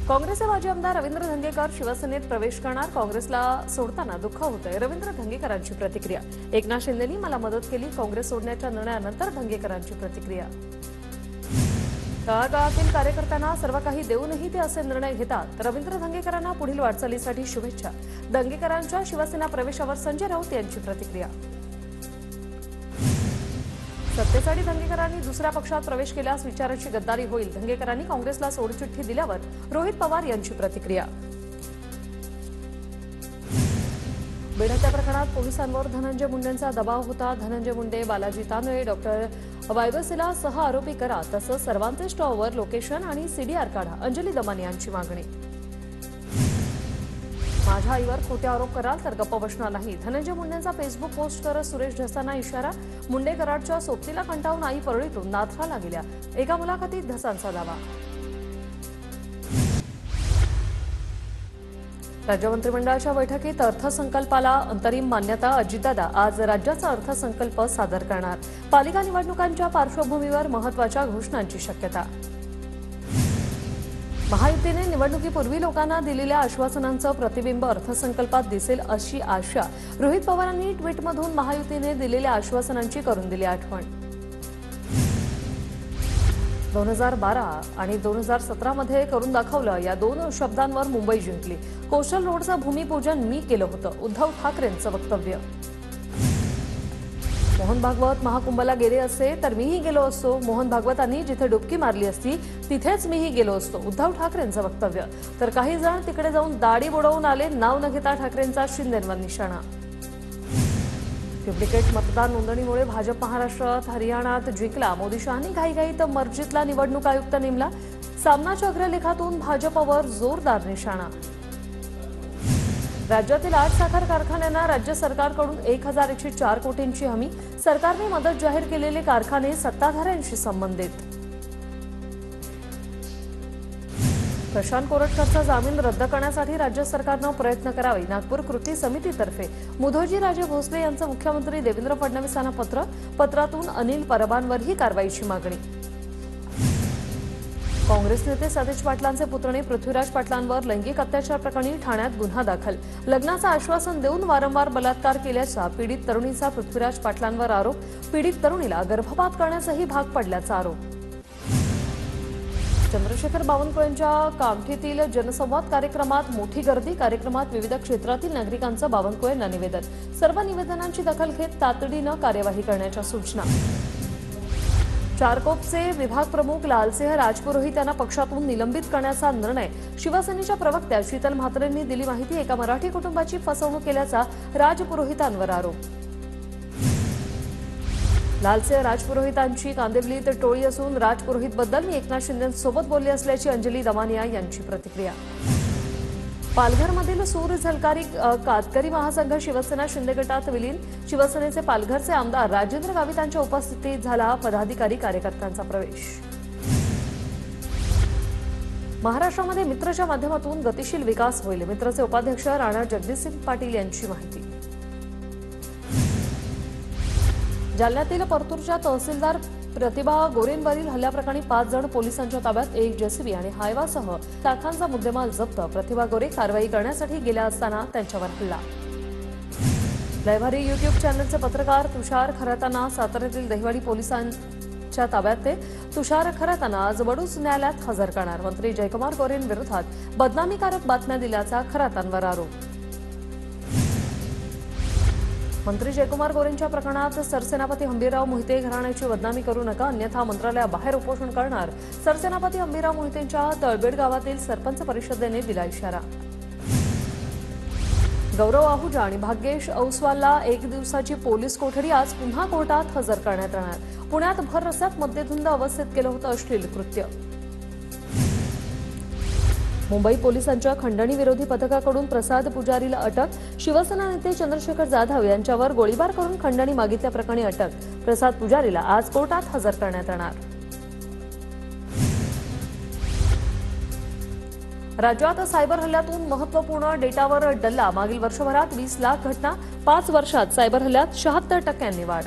काँग्रेसचे माजी आमदार रवींद्र धंगेकर शिवसेनेत प्रवेश करणार। काँग्रेसला सोडताना दुःख होतंय, रवींद्र धंगेकरांची प्रतिक्रिया। एकनाथ शिंदेंनी मला मदत केली, काँग्रेस सोडण्याच्या निर्णयानंतर धंगेकरांची प्रतिक्रिया। तळागाळातील कार्यकर्त्यांना सर्व काही देऊनही ते असे निर्णय घेतात। रवींद्र धंगेकरांना पुढील वाटचालीसाठी शुभेच्छा। धंगेकरांच्या शिवसेना प्रवेशावर संजय राऊत यांची प्रतिक्रिया। सत्तेसाठी धंगेकरांनी दुसऱ्या पक्षात प्रवेश केल्यास विचाराची गद्दारी होईल। धंगेकरांनी काँग्रेसला सोडचिठ्ठी दिल्यावर रोहित पवार यांची प्रतिक्रिया। बीड हत्या प्रकरणात पोलिसांवर धनंजय मुंडेंचा दबाव होता। धनंजय मुंडे, बालाजी तांदळे, डॉक्टर वायवसेला सह आरोपी करा, तसंच सर्वांचे टॉवर लोकेशन आणि सीडीआर काढा, अंजली दमानी यांची मागणी। माझ्या आईवर खोटे आरोप कराल तर गप्प बसणार नाही, धनंजय मुंडेंचा फेसबुक पोस्ट करत सुरेश ढसांना इशारा। मुंडे कराडच्या सोबतीला कंटाळून आई परळीतून नाथराला गेल्या, एका मुलाखतीत ढसांचा दावा। राज्य मंत्रिमंडळाच्या बैठकीत अर्थसंकल्पाला अंतरिम मान्यता। अजितदादा आज राज्याचा अर्थसंकल्प सादर करणार। पालिका निवडणुकांच्या पार्श्वभूमीवर महत्त्वाच्या घोषणांची शक्यता। महायुतीने निवडणुकीपूर्वी लोकांना दिलेल्या आश्वासनांचं प्रतिबिंब अर्थसंकल्पात दिसेल अशी आशा। रोहित पवारांनी ट्विटमधून महायुतीने दिलेल्या आश्वासनांची करून दिली आठवण। 2012 आणि 2017 मध्ये करून दाखवलं या दोन शब्दांवर मुंबई जिंकली। कोस्टल रोडचं भूमिपूजन मी केलं होतं, उद्धव ठाकरेंचं वक्तव्य। मोहन भागवत महाकुंभला गेले असते तर मीही गेलो असतो, मोहन भागवतांनी जिथे डुबकी मारली असती तिथेच मीही गेलो असतो, उद्धव ठाकरेंचं वक्तव्य। तर काही जण तिकडे जाऊन दाढी बुडवून आले, नाव न घेता ठाकरेंचा शिंदेंवर निशाणा। डुप्लिकेट मतदार नोंदणीमुळे भाजप महाराष्ट्रात हरियाणात जिंकला। मोदी शहांनी घाईघाईत मर्जीतला निवडणूक आयुक्त नेमला। सामनाच्या अग्रलेखातून भाजपवर जोरदार निशाणा। राज्यातील 8 साखर कारखान्यांना राज्य सरकारकडून 1104 कोटींची हमी। सरकारने मदत जाहीर केलेले कारखाने सत्ताधाऱ्यांशी संबंधित। प्रशांत कोरटकरचा जामीन रद्द करण्यासाठी राज्य सरकारनं प्रयत्न करावे। नागपूर कृती समितीतर्फे मुधोजीराजे भोसले यांचं मुख्यमंत्री देवेंद्र फडणवीसांना पत्र। पत्रातून अनिल परबांवरही कारवाईची मागणी। काँग्रेस नेते सतेज पाटलांचे पुतणे पृथ्वीराज पाटलांवर लैंगिक अत्याचार प्रकरणी ठाण्यात गुन्हा दाखल। लग्नाचं आश्वासन देऊन वारंवार बलात्कार केल्याचा पीडित तरुणीचा पृथ्वीराज पाटलांवर आरोप। पीडित तरुणीला गर्भपात करण्यासही भाग पडल्याचा आरोप। चंद्रशेखर बावनकुळेंच्या कामठीतील जनसंवाद कार्यक्रमात मोठी गर्दी। कार्यक्रमात विविध क्षेत्रातील नागरिकांचं बावनकुळेंना निवेदन। सर्व निवेदनांची दखल घेत तातडीनं कार्यवाही करण्याच्या सूचना। चारकोपचे विभाग प्रमुख लालसिंह राजपुरोहित यांना पक्षातून निलंबित करण्याचा निर्णय। शिवसेनेच्या प्रवक्त्या शीतल म्हात्रेंनी दिली माहिती। एका मराठी कुटुंबाची फसवणूक केल्याचा राजपुरोहितांवर आरोप। लालसिंह राजपुरोहितांची कांदिवलीत टोळी असून राजपुरोहितबद्दल मी एकनाथ शिंदेंसोबत बोलले असल्याची अंजली दमानिया यांची प्रतिक्रिया। पालघरमधील सूर झलकारी कातकरी महासंघ शिवसेना शिंदे गटात विलीन। शिवसेनेचे पालघरचे आमदार राजेंद्र गावित यांच्या उपस्थितीत झाला पदाधिकारी कार्यकर्त्यांचा प्रवेश। महाराष्ट्रामध्ये मित्रच्या माध्यमातून गतिशील विकास होईल। मित्रचे उपाध्यक्ष राणा जगदीशसिंग पाटील यांची माहिती। जालन्यातील परतूरच्या तहसीलदार प्रतिभा गोरेंवरील हल्ल्याप्रकरणी 5 जण पोलिसांच्या ताब्यात। 1 जेसीबी आणि हायवासह लाखांचा मुद्देमाल जप्त। प्रतिभा गोरे कारवाई करण्यासाठी गेल्या असताना त्यांच्यावर हल्ला। लयभारी युट्यूब चॅनलचे पत्रकार तुषार खरातांना साताऱ्यातील दहिवडी पोलिसांच्या ताब्यात। तुषार खरातांना आज वडूज न्यायालयात हजर करणार। मंत्री जयकुमार गोरेंविरोधात बदनामीकारक बातम्या दिल्याचा खरातांवर आरोप। मंत्री जयकुमार गोरेंच्या प्रकरणात सरसेनापती हंबीरराव मोहिते घराण्याची बदनामी करू नका, अन्यथा मंत्रालयाबाहेर उपोषण करणार। सरसेनापती हंबीरराव मोहितेंच्या तळबेड गावातील सरपंच परिषदेने दिला इशारा। गौरव आहुजा आणि भाग्येश औसवालला 1 दिवसाची पोलीस कोठडी। आज पुन्हा कोर्टात हजर करण्यात येणार। पुण्यात भर रस्त्यात मद्यधुंद अवस्थेत केलं होतं अश्लील कृत्य। मुंबई पोलिसांच्या खंडणी विरोधी पथकाकडून प्रसाद पुजारीला अटक। शिवसेना नेते चंद्रशेखर जाधव यांच्यावर गोळीबार करून खंडणी मागितल्याप्रकरणी अटक। प्रसाद पुजारीला आज कोर्टात हजर करण्यात येणार। राज्यात सायबर हल्ल्यातून महत्त्वपूर्ण डेटावर डल्ला। मागील वर्षभरात 20 लाख घटना, 5 वर्षात सायबर हल्ल्यात 76% वाढ।